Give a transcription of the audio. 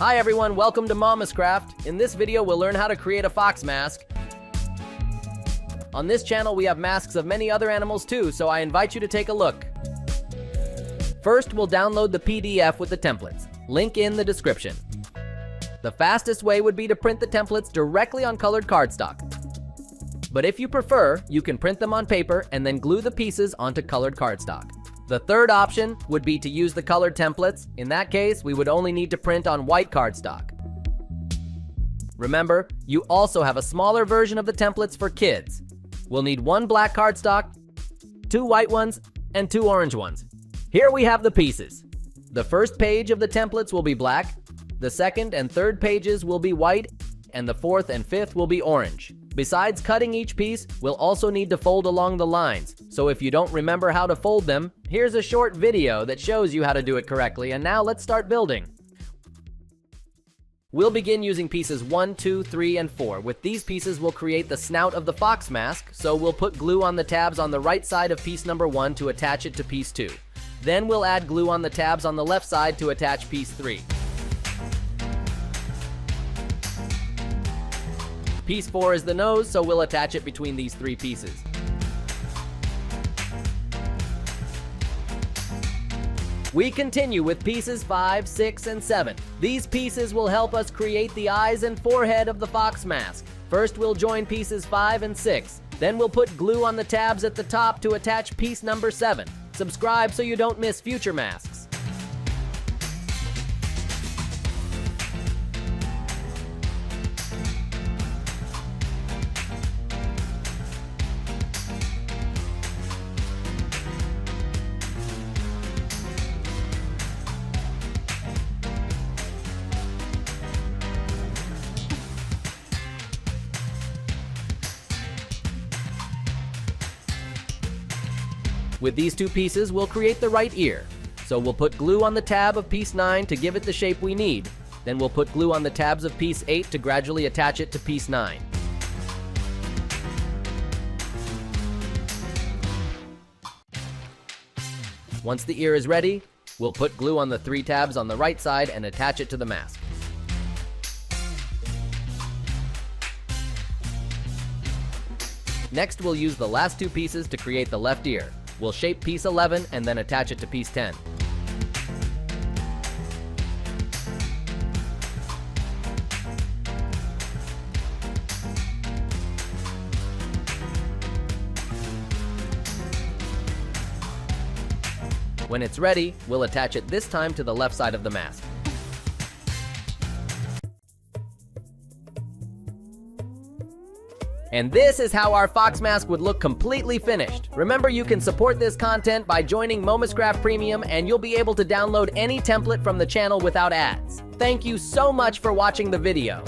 Hi everyone, welcome to Momuscraft. In this video, we'll learn how to create a fox mask. On this channel, we have masks of many other animals too, so I invite you to take a look. First, we'll download the PDF with the templates. Link in the description. The fastest way would be to print the templates directly on colored cardstock. But if you prefer, you can print them on paper and then glue the pieces onto colored cardstock. The third option would be to use the colored templates. In that case, we would only need to print on white cardstock. Remember, you also have a smaller version of the templates for kids. We'll need 1 black cardstock, 2 white ones, and 2 orange ones. Here we have the pieces. The first page of the templates will be black, the second and third pages will be white, and the fourth and fifth will be orange. Besides cutting each piece, we'll also need to fold along the lines. So if you don't remember how to fold them, here's a short video that shows you how to do it correctly. And now let's start building. We'll begin using pieces 1, 2, 3, and 4. With these pieces, we'll create the snout of the fox mask. So we'll put glue on the tabs on the right side of piece number 1 to attach it to piece 2. Then we'll add glue on the tabs on the left side to attach piece 3. Piece 4 is the nose, so we'll attach it between these 3 pieces. We continue with pieces 5, 6, and 7. These pieces will help us create the eyes and forehead of the fox mask. First, we'll join pieces 5 and 6. Then we'll put glue on the tabs at the top to attach piece number 7. Subscribe so you don't miss future masks. With these 2 pieces, we'll create the right ear. So we'll put glue on the tab of piece 9 to give it the shape we need. Then we'll put glue on the tabs of piece 8 to gradually attach it to piece 9. Once the ear is ready, we'll put glue on the 3 tabs on the right side and attach it to the mask. Next, we'll use the last 2 pieces to create the left ear. We'll shape piece 11 and then attach it to piece 10. When it's ready, we'll attach it this time to the left side of the mask. And this is how our fox mask would look completely finished. Remember, you can support this content by joining Momuscraft Premium, and you'll be able to download any template from the channel without ads. Thank you so much for watching the video.